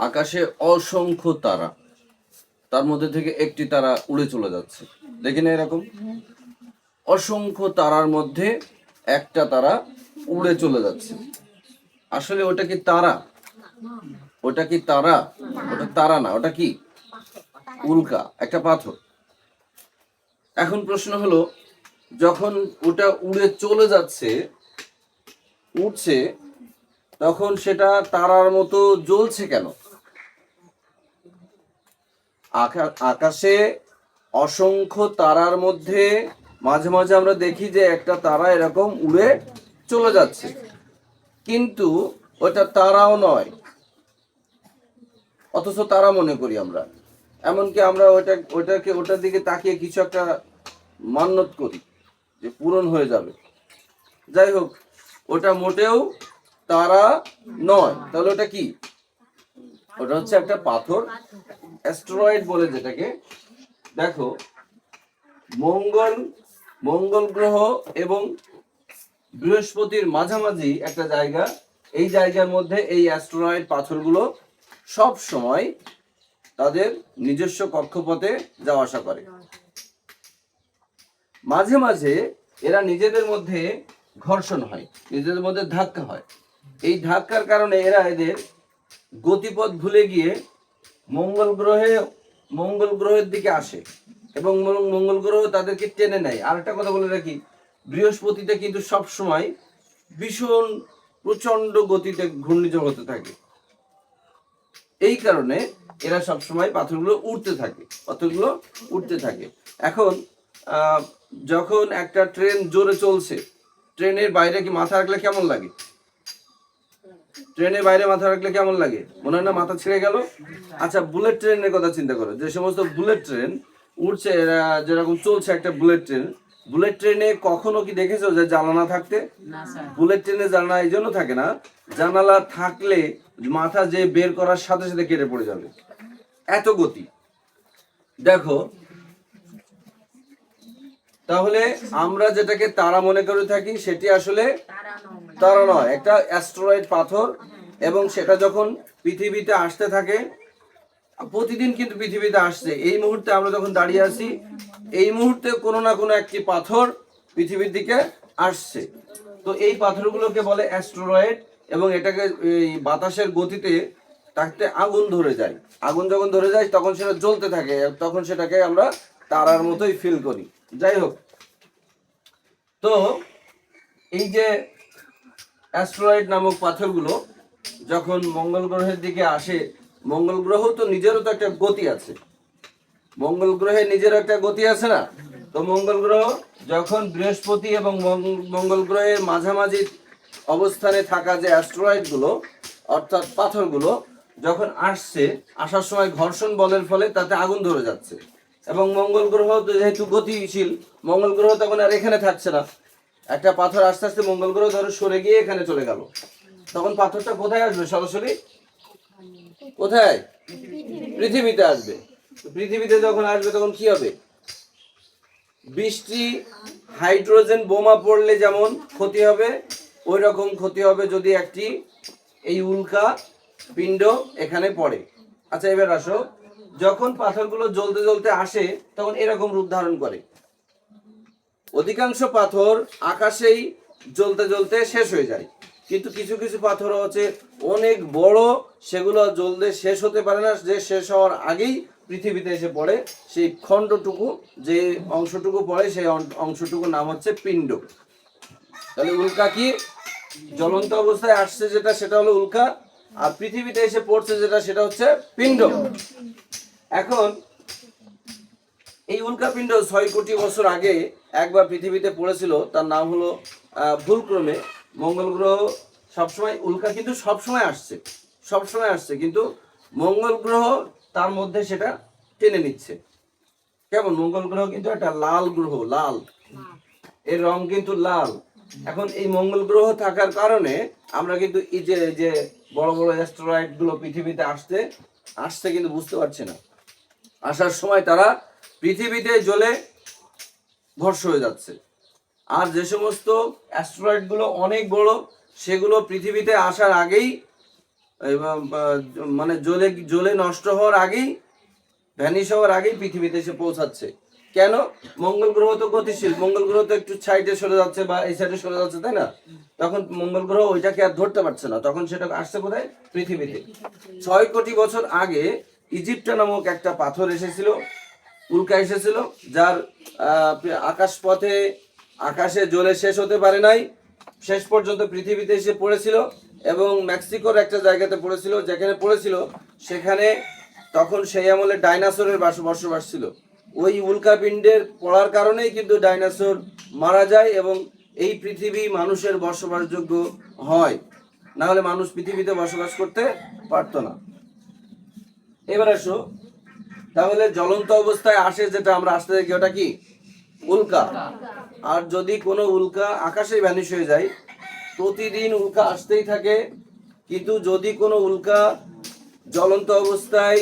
আকাশে অসংখ্য তারা, তার মধ্যে থেকে একটি তারা উড়ে চলে যাচ্ছে। দেখি না এরকম অসংখ্য তারার মধ্যে একটা তারা উড়ে চলে যাচ্ছে। আসলে ওটা কি তারা? ওটা কি তারা? ওটা তারা না, ওটা কি? উল্কা, একটা পাথর। এখন প্রশ্ন হলো, যখন ওটা উড়ে চলে যাচ্ছে, উঠছে, তখন সেটা তারার মতো জ্বলছে কেন? আকাশে অসংখ্য তারার মধ্যে মাঝে মাঝে আমরা দেখি যে একটা তারা এরকম উড়ে চলে যাচ্ছে, কিন্তু ওটা তারাও নয়, অথচ তারা মনে করি আমরা। এমনকি আমরা ওটার দিকে তাকিয়ে কিছু একটা মান্যত করি যে পূরণ হয়ে যাবে। যাই হোক, ওটা মোটেও তারা নয়। তাহলে ওটা কি? ওটা হচ্ছে একটা পাথর, অ্যাস্টেরয়েড বলে যেটাকে। দেখো, মঙ্গল গ্রহ এবং বৃহস্পতির মাঝামাঝি একটা জায়গা, এই জায়গার মধ্যে এই অ্যাস্টেরয়েড পাথরগুলো সব সময় তাদের নিজস্ব কক্ষপথে যাওয়া আসা করে। মাঝে মাঝে এরা নিজেদের মধ্যে ঘর্ষণ হয়, নিজেদের মধ্যে ধাক্কা হয়। এই ধাক্কার কারণে এরা এদের গতিপথ ভুলে গিয়ে মঙ্গল গ্রহের দিকে আসে এবং মঙ্গল গ্রহ তাদেরকে টেনে নেয়। আর একটা কথা বলে রাখি, বৃহস্পতিতে কিন্তু সব সময় ভীষণ প্রচন্ড গতিতে ঘূর্ণিঝড় থাকে। এই কারণে এরা সব সময় পাথরগুলো উঠতে থাকে। এখন যখন একটা ট্রেন জোরে চলছে, ট্রেনের বাইরে কি মাথা রাখলে কেমন লাগে? ট্রেনের বাইরে মাথা রাখলে কেমন লাগে? মনে হয় না মাথা ছিঁড়ে গেল? আচ্ছা, বুলেট ট্রেনের কথা চিন্তা করো। যে সমস্ত বুলেট ট্রেন উঠছে, যেরকম চলছে একটা বুলেট ট্রেনে কখনো কি দেখেছো যে জানালা থাকতে? বুলেট ট্রেনে জানালা এই জন্য থাকে না, জানালা থাকলে মাথা যে বের করার সাথে সাথে কেটে পড়ে যাবে, এত গতি। দেখো, তাহলে আমরা যেটাকে তারা মনে করে থাকি সেটি আসলে তারা নয়, একটা অ্যাস্টেরয়েড পাথর। এবং সেটা যখন পৃথিবীতে আসতে থাকে, প্রতিদিন কিন্তু পৃথিবীতে আসছে, এই মুহূর্তে আমরা যখন দাঁড়িয়ে আছি, এই মুহূর্তে কোনো না কোনো একটি পাথর পৃথিবীর দিকে আসছে। তো এই পাথরগুলোকে বলে অ্যাস্টেরয়েড। এবং এটাকে এই বাতাসের গতিতে থাকতে আগুন ধরে যায়। আগুন যখন ধরে যায় তখন সেটা জ্বলতে থাকে, তখন সেটাকে আমরা তারার মতোই ফিল করি। যাই হোক, তো এই যে অ্যাস্টেরয়েড নামক পাথরগুলো যখন মঙ্গল গ্রহের দিকে আসে, মঙ্গল গ্রহ তো নিজেরও তো একটা গতি আছে, মঙ্গল গ্রহে নিজের একটা গতি আছে না? তো মঙ্গল গ্রহ যখন বৃহস্পতি এবং মঙ্গল গ্রহের মাঝামাঝি অবস্থানে থাকা যে অ্যাস্টেরয়েড গুলো, অর্থাৎ পাথরগুলো যখন আসার সময় ঘর্ষণ বলের ফলে তাতে আগুন ধরে যাচ্ছে। এবং মঙ্গল গ্রহ যেহেতু গতিশীল, মঙ্গল গ্রহ তখন আর এখানে থাকছে না। একটা পাথর আস্তে আস্তে মঙ্গল গ্রহ ধরে সরে গিয়ে এখানে চলে গেল, তখন পাথরটা কোথায় আসবে? সরাসরি কোথায়? পৃথিবীতে আসবে। পৃথিবীতে যখন আসবে তখন কি হবে? বৃষ্টি, হাইড্রোজেন বোমা পড়লে যেমন ক্ষতি হবে, ওই রকম ক্ষতি হবে যদি একটি এই উল্কা পিণ্ড এখানে পড়ে। আচ্ছা, এবার আসো, যখন পাথরগুলো জ্বলতে জ্বলতে আসে তখন এরকম রূপ ধারণ করে। অধিকাংশ পাথর আকাশেই জ্বলতে জ্বলতে শেষ হয়ে যায়, কিন্তু কিছু কিছু পাথর হচ্ছে অনেক বড়, সেগুলো জ্বলতে শেষ হতে পারে না, যে শেষ হওয়ার আগেই পৃথিবীতে এসে পড়ে। সেই খণ্ডটুকু, যে অংশটুকু পড়ে, সেই অংশটুকুর নাম হচ্ছে পিণ্ড। তাহলে উল্কা কি? জ্বলন্ত অবস্থায় আসছে যেটা, সেটা হলো উল্কা, আর পৃথিবীতে এসে পড়ছে যেটা, সেটা হচ্ছে পিণ্ড। এখন এই উল্কাপিণ্ড 6 কোটি বছর আগে একবার পৃথিবীতে পড়েছিল, তার নাম হলো ভুলক্রমে মঙ্গল গ্রহ। সবসময় উল্কা কিন্তু সবসময় আসছে, কিন্তু মঙ্গল গ্রহ তার মধ্যে সেটা টেনে নিচ্ছে। কেমন? মঙ্গল গ্রহ কিন্তু একটা লাল গ্রহ, লাল, এর রং কিন্তু লাল। এখন এই মঙ্গল গ্রহ থাকার কারণে আমরা কিন্তু এই যে বড় বড় অ্যাস্টেরয়েড গুলো পৃথিবীতে আসছে কিন্তু বুঝতে পারছি না। আসার সময় তারা পৃথিবীতে জ্বলে ভস্ম হয়ে যাচ্ছে। আর যে সমস্ত অ্যাস্টেরয়েড গুলো অনেক বড়, সেগুলো পৃথিবীতে আসার আগেই মানে জ্বলে জ্বলে নষ্ট হওয়ার আগেই, ভ্যানিশ হওয়ার আগেই পৃথিবীতে এসে পৌঁছাচ্ছে। কেন? মঙ্গল গ্রহ তো গতিশীল, মঙ্গল গ্রহ তো একটু সাইডে সরে যাচ্ছে বা এই সাইডে সরে যাচ্ছে, তাই না? তখন মঙ্গল গ্রহ ওইটাকে আর ধরতে পারছে না, তখন সেটা আসছে কোথায়? পৃথিবীতে। 6 কোটি বছর আগে ইজিপ্টা নামক একটা পাথর এসেছিল, উল্কা এসেছিল, যার আকাশপথে আকাশে জ্বলে শেষ হতে পারে নাই, শেষ পর্যন্ত পৃথিবীতে এসে পড়েছিল এবং মেক্সিকোর একটা জায়গাতে পড়েছিল। যেখানে পড়েছিল সেখানে তখন সেই আমলে ডাইনোসরের বসবাস ছিল। ওই উল্কাপিণ্ডের পড়ার কারণেই কিন্তু ডাইনোসর মারা যায় এবং এই পৃথিবী মানুষের বসবাসযোগ্য হয়, না হলে মানুষ পৃথিবীতে বসবাস করতে পারতো না। এবার আসো, তাহলে জ্বলন্ত অবস্থায় আসে যেটা আমরা আসতে দেখি, ওটা কি? উল্কা। আর যদি কোনো উল্কা আকাশে ভ্যানিশ হয়ে যায়, প্রতিদিন উল্কা আসতেই থাকে, কিন্তু যদি কোনো উল্কা জ্বলন্ত অবস্থায়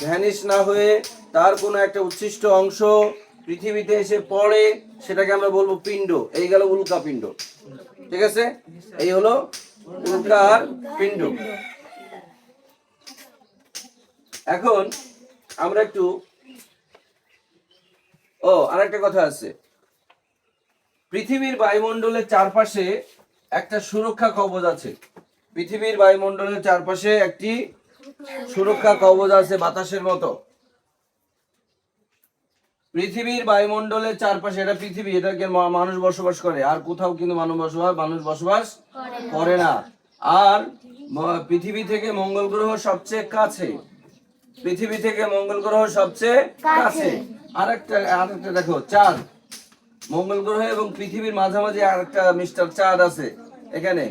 ভ্যানিশ না হয়ে তার কোনো একটা উচ্ছিষ্ট অংশ পৃথিবীতে এসে পড়ে, সেটাকে আমরা বলবো পিণ্ড। এই গেল উল্কা পিণ্ড, ঠিক আছে? এই হলো উল্কার পিণ্ড। এখন আমরা একটু আরেকটা কথা আছে, পৃথিবীর বায়ুমণ্ডলের চারপাশে একটা সুরক্ষা কবচ আছে। পৃথিবীর বায়ুমণ্ডলের চারপাশে একটি সুরক্ষা কবচ আছে বাতাসের মতো। পৃথিবীর বায়ুমণ্ডলের চারপাশে, এটা পৃথিবী, এটাকে মানুষ বসবাস করে, আর কোথাও কিন্তু মানুষ বসবাস করে না। আর পৃথিবী থেকে মঙ্গল গ্রহ সবচেয়ে কাছে, পৃথিবী থেকে মঙ্গল গ্রহ সবচেয়ে কাছে। আরেকটা দেখো, চাঁদ। মঙ্গল গ্রহ এবং পৃথিবীর মাঝামাঝি আরেকটা মিস্টার চাঁদ আছে এখানে।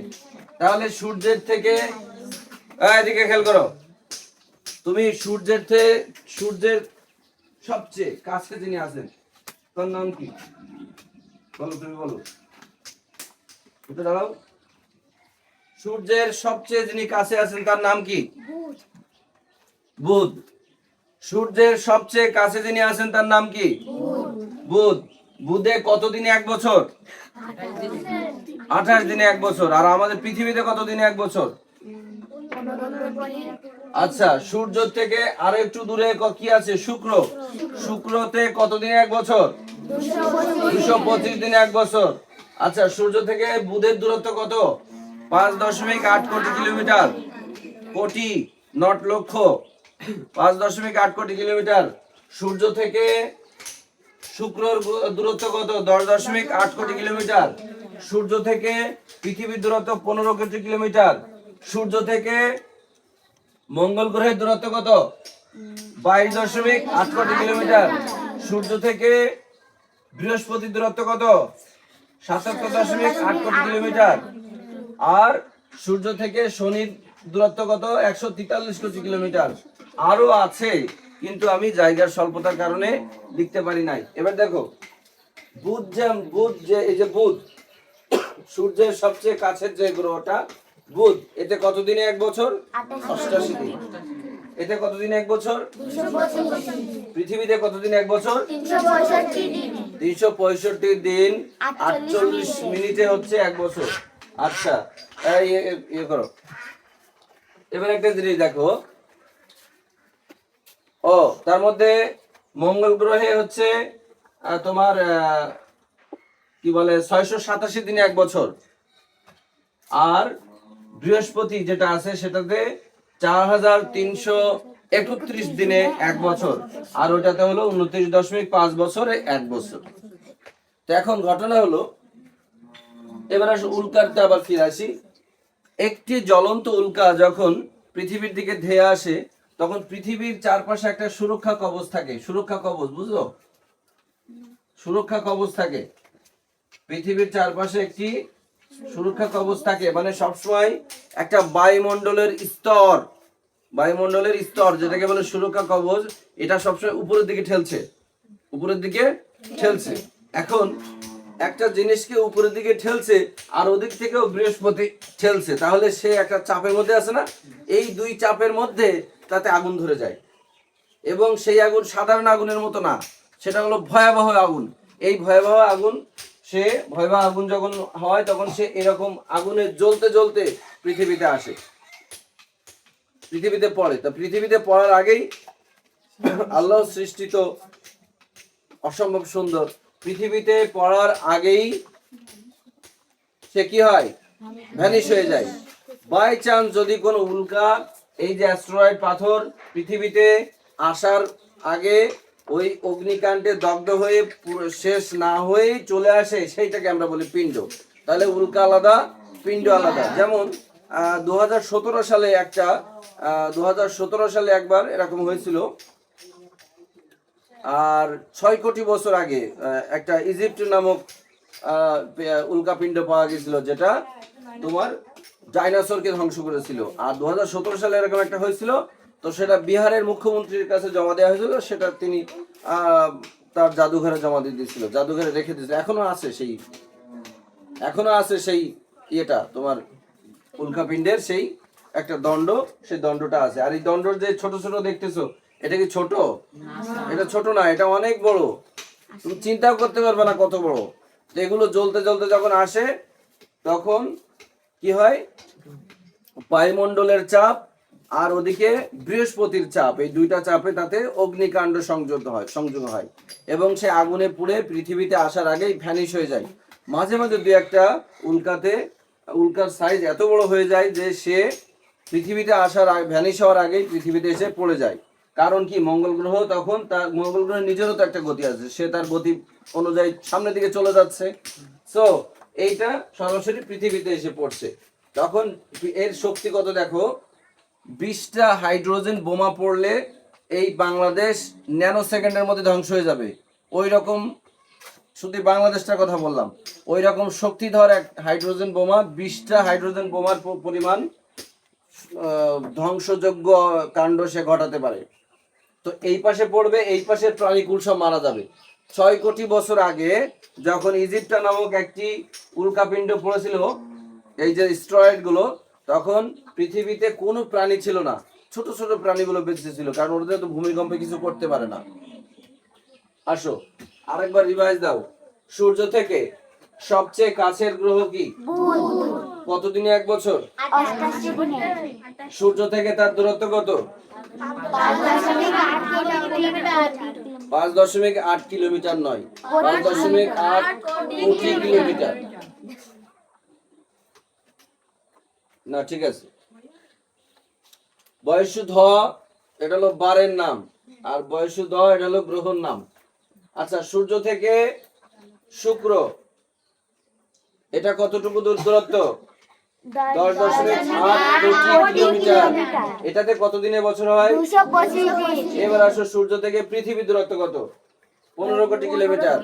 তাহলে সূর্যের থেকে, এদিকে খেয়াল করো, তুমি সূর্যের সবচেয়ে কাছে যিনি আছেন তার নাম কি? বলো, তুমি বলো, উঠে দাঁড়াও। সূর্যের সবচেয়ে যিনি কাছে আছেন তার নাম কি? বুধ। সূর্যের সবচেয়ে কাছে যিনি আছেন তার নাম কি? বুধ। বুধে কত দিনে 1 বছর? 28 দিনে 1 বছর। আর আমাদের পৃথিবীতে কত দিনে 1 বছর? আচ্ছা, সূর্য থেকে আরো একটু দূরে কি আছে? শুক্র। শুক্রতে কত দিনে 1 বছর? 225 দিনে 1 বছর। আচ্ছা, সূর্য থেকে বুধের দূরত্ব কত? 5.8 কোটি কিলোমিটার। কোটি, নট লক্ষ। 5.8 কোটি কিলোমিটার। সূর্য থেকে শুক্রর দূরত্ব কত? 10.8 কোটি কিলোমিটার। সূর্য থেকে পৃথিবীর দূরত্ব 15 কোটি কিলোমিটার। সূর্য থেকে মঙ্গল গ্রহের দূরত্ব কত? 22.8 কোটি কিলোমিটার। সূর্য থেকে বৃহস্পতির দূরত্ব কত? 77.8 কোটি কিলোমিটার। আর সূর্য থেকে শনির দূরত্ব কত? 143 কোটি কিলোমিটার। আরো আছে, কিন্তু আমি জায়গার স্বল্পতার কারণে লিখতে পারি নাই। এবার দেখো, বুধ যে এই যে বুধ, সূর্যের সবচেয়ে কাছের যে গ্রহটা বুধ, এতে কত দিনে 1 বছর? 88 দিন। এতে কত দিনে 1 বছর? পৃথিবীতে কত দিনে 1 বছর? 365 দিন 48 মিনিটে হচ্ছে 1 বছর। আচ্ছা, ইয়ে করো। এবার একটা জিনিস দেখো, তার মধ্যে মঙ্গল গ্রহে হচ্ছে তোমার কি বলে 687 দিনে 1 বছর। আর বৃহস্পতি যেটা আছে সেটাতে 4331 দিনে 1 বছর। আর ওটাতে হলো 29.5 বছরে 1 বছর। তো এখন ঘটনা হলো, এবার আসো উল্কাতে আবার ফিরে আসি। একটি জ্বলন্ত উল্কা যখন পৃথিবীর দিকে ধেয়ে আসে, তখন পৃথিবীর চারপাশে একটা সুরক্ষা কবচ থাকে। সুরক্ষা কবচ, বুঝলো? সুরক্ষা কবচ থাকে পৃথিবীর চারপাশে, একটি সুরক্ষা কবচ থাকে। মানে সবসময় একটা বায়ুমণ্ডলের স্তর যেটাকে বলে সুরক্ষা কবচ, এটা সবসময় উপরের দিকে ঠেলছে। এখন একটা জিনিসকে উপরের দিকে ঠেলছে আর ওদিক থেকেও বৃহস্পতি ঠেলছে, তাহলে সে একটা চাপের মধ্যে আছে না? এই দুই চাপের মধ্যে তাতে আগুন ধরে যায়, এবং সেই আগুন সাধারণ আগুনের মতো না, সেটা হলো ভয়াবহ আগুন। এই ভয়াবহ আগুন যখন হয়, তখন সে এরকম আগুনে জ্বলতে জ্বলতে পৃথিবীতে আসে। পৃথিবীতে পড়ে। তো পৃথিবীতে পড়ার আগেই আল্লাহ সৃষ্টিত অসম্ভব সুন্দর, পৃথিবীতে পড়ার আগেই সে কি হয়, ভ্যানিশ হয়ে যায়। বাই চান্স যদি কোনো উল্কা, এই যে অ্যাস্টেরয়েড পাথর পৃথিবীতে আসার আগে ওই অগ্নিকাণ্ডে দগ্ধ হয়ে শেষ না হয়ে চলে আসে, সেইটাকে আমরা বলি পিণ্ড। তাহলে উল্কা আলাদা, পিণ্ড আলাদা। যেমন 2017 সালে একটা 2017 সালে একবার এরকম হয়েছিল। আর 6 কোটি বছর আগে একটা ইজিপ্ট নামক উল্কাপিণ্ড পাওয়া গেছিল, যেটা তোমার ডাইনোসরকে ধ্বংস করেছিল। আর 2017 সালে এরকম একটা হয়েছিল, তো সেটা বিহারের মুখ্যমন্ত্রীর কাছে জমা দেওয়া হয়েছিল। সেটা তিনি তার জাদুঘরে জমা দিয়ে দিয়েছিল, জাদুঘরে রেখে দিয়েছিল। এখনো আছে সেই ইয়েটা, তোমার উল্কাপিণ্ডের সেই একটা দণ্ড, সেই দণ্ডটা আছে। আর এই দণ্ডর যে ছোট ছোট দেখতেছো, এটা কি ছোট? এটা ছোট না, এটা অনেক বড়। তুমি চিন্তাও করতে পারবে না কত বড়। এগুলো জ্বলতে জ্বলতে যখন আসে, তখন কি হয়, বায়ুমণ্ডলের চাপ আর ওদিকে বৃহস্পতির চাপ, এই দুইটা চাপে তাতে অগ্নিকাণ্ড সংযোগ হয় এবং সে আগুনে পুড়ে পৃথিবীতে আসার আগেই ভ্যানিশ হয়ে যায়। মাঝে মাঝে দুই একটা উল্কার সাইজ এত বড় হয়ে যায় যে সে পৃথিবীতে ভ্যানিশ হওয়ার আগেই পৃথিবীতে এসে পড়ে যায়। কারণ কি, মঙ্গল গ্রহ তখন মঙ্গল গ্রহের নিজেরও তো একটা গতি আছে, সে তার গতি অনুযায়ী সামনের দিকে চলে যাচ্ছে। সো এইটা সরাসরি পৃথিবীতে এসে পড়ছে। তখন এর শক্তি কত দেখো, 20টা হাইড্রোজেন বোমা পড়লে এই বাংলাদেশ ন্যানো সেকেন্ডের মধ্যে ধ্বংস হয়ে যাবে। ওই রকম, শুধু বাংলাদেশটার কথা বললাম, ওই রকম শক্তিধর এক হাইড্রোজেন বোমা, 20টা হাইড্রোজেন বোমার পরিমাণ ধ্বংসযোগ্য কাণ্ড সে ঘটাতে পারে। তো এই পাশে পড়বে, এই পাশের প্রাণীকুল সব মারা যাবে। 6 কোটি বছর আগে যখন ইজিপ্টা নামক একটি উল্কাপিণ্ড পড়েছিল, এই যে স্টেরয়েড গুলো, তখন পৃথিবীতে কোনো প্রাণী ছিল না, ছোট ছোট প্রাণীগুলো বেঁচে ছিল, কারণ ওদের তো ভূমিকম্পে কিছু করতে পারে না। আসো আরেকবার রিভাইজ দাও। সূর্য থেকে সবচেয়ে কাছের গ্রহ কি? কতদিনে এক বছর? 88 দিনে। সূর্য থেকে তার দূরত্ব কত? 5.8 কিলোমিটার নয়, 5.8 কোটি কিলোমিটার। না, ঠিক আছে। বয়সুধ, এটা হলো বারের নাম, আর বয়সুধ এটা হলো গ্রহর নাম। আচ্ছা, সূর্য থেকে শুক্র এটা কতটুকু দূরত্ব? 10.8 কোটি কিলোমিটার। এটাতে কতদিনে বছর হয়? 225 দিন। এবার আসো, সূর্য থেকে পৃথিবীর দূরত্ব কত? 15 কোটি কিলোমিটার।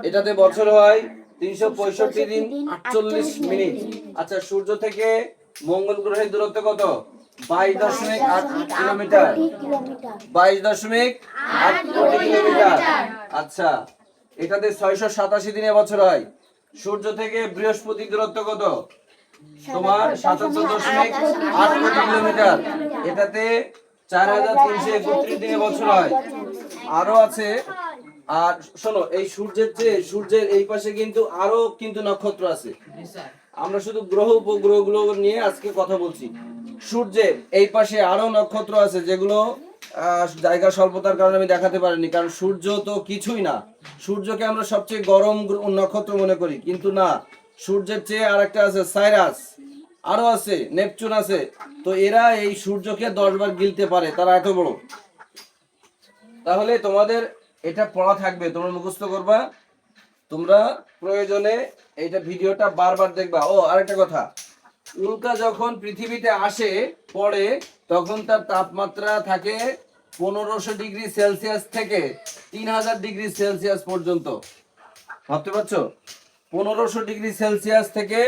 এটাতে বছর হয় 365 দিন 48 মিনিট। আচ্ছা, সূর্য থেকে মঙ্গল গ্রহের দূরত্ব কত? 22.8 কিলোমিটার। 22.8 কোটি কিলোমিটার। আচ্ছা, এটাতে 687 দিনে বছর হয়। সূর্য থেকে বৃহস্পতির দূরত্ব কত? তোমার 77.8 কোটি কিলোমিটার। এটাতে 4331 দিনে বছর হয়। আরো আছে। আর শোনো, এই সূর্যের এই পাশে কিন্তু আরো নক্ষত্র আছে। আমরা শুধু গ্রহ উপগ্রহগুলো নিয়ে আজকে কথা বলছি। সূর্যের এই পাশে আরো নক্ষত্র আছে, যেগুলো জায়গা স্বল্পতার কারণে আমি দেখাতে পারিনি, কারণ সূর্য তো কিছুই না। সূর্যকে আমরা সবচেয়ে গরম নক্ষত্র মনে করি, কিন্তু না, সূর্যের চেয়ে আরেকটা আছে সাইরাস, আরো আছে নেপচুন আছে। তো এরা এই সূর্যকে 10 বার গিলতে পারে, তারা এত বড়। তাহলে তোমাদের এটা পড়া থাকবে, তোমরা মুখস্থ করবা। তোমরা প্রয়োজনে এইটা ভিডিওটা বারবার দেখবা। ও আরেকটা কথা, উল্কা যখন পৃথিবীতে আসে পড়ে, তখন তার তাপমাত্রা থাকে 1500 ডিগ্রি সেলসিয়াস থেকে 3000 ডিগ্রি সেলসিয়াস পর্যন্ত। ভাবতে পারছো? 1500 ডিগ্রি সেলসিয়াস থেকে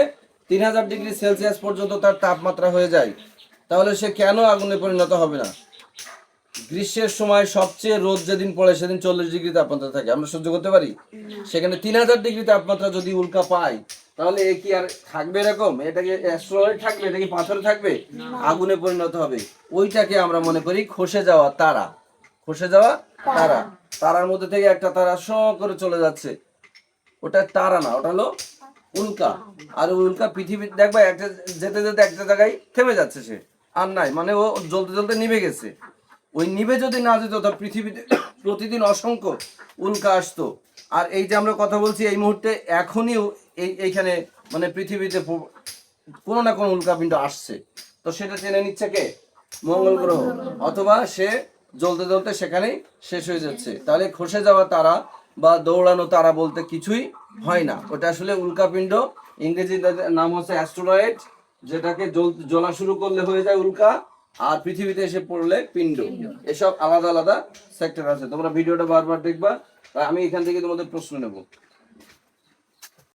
3000 ডিগ্রি সেলসিয়াস পর্যন্ত তার তাপমাত্রা হয়ে যায়। তাহলে সে কেন আগুনে পরিণত হবে না? গ্রীষ্মের সময় সবচেয়ে রোদ যেদিন পড়ে সেদিন 40 ডিগ্রি তাপমাত্রা থাকে, আমরা সহ্য করতে পারি? সেখানে 3000 ডিগ্রি তাপমাত্রা যদি উল্কা পায়, তাহলে এ কি আর থাকবে এরকম? এটাকে অ্যাস্টেরয়েড থাকবে? এটা কি পাথরে থাকবে? আগুনে পরিণত হবে। ওইটাকে আমরা মনে করি খসে যাওয়া তারা। খসে যাওয়া তারা, তারার মধ্যে থেকে একটা তারা শ করে চলে যাচ্ছে, ওটা তারা না, ওটা হলো উল্কা। আর উল্কা পৃথিবী দেখবা একটা যেতে যেতে একটা জায়গায় থেমে যাচ্ছে, সে আর নাই, মানে ও জ্বলতে জ্বলতে নিভে গেছে। ওই নিভে যদি না যেত তা পৃথিবীতে প্রতিদিন অসংখ্য উল্কা আসতো। আর এই যে আমরা কথা বলছি এই মুহূর্তে এখনই এইখানে মানে পৃথিবীতে কোনো না কোনো উল্কাপিণ্ড আসছে। তো সেটা টেনে নিচ্ছে কে? মঙ্গল গ্রহ। অথবা সে জ্বলতে জ্বলতে সেখানেই শেষ হয়ে যাচ্ছে। তাহলে খসে যাওয়া তারা বা দৌড়ানো তারা বলতে কিছুই হয় না, ওটা আসলে উল্কাপিণ্ড। ইংরেজি নাম হচ্ছে অ্যাস্টেরয়েড, যেটাকে জ্বলা শুরু করলে হয়ে যায় উল্কা, আর পৃথিবীতে এসে পড়লে পিণ্ড। এসব আলাদা আলাদা সেক্টর আছে, তোমরা ভিডিওটা বারবার দেখবা। আমি এখান থেকে তোমাদের প্রশ্ন নেব।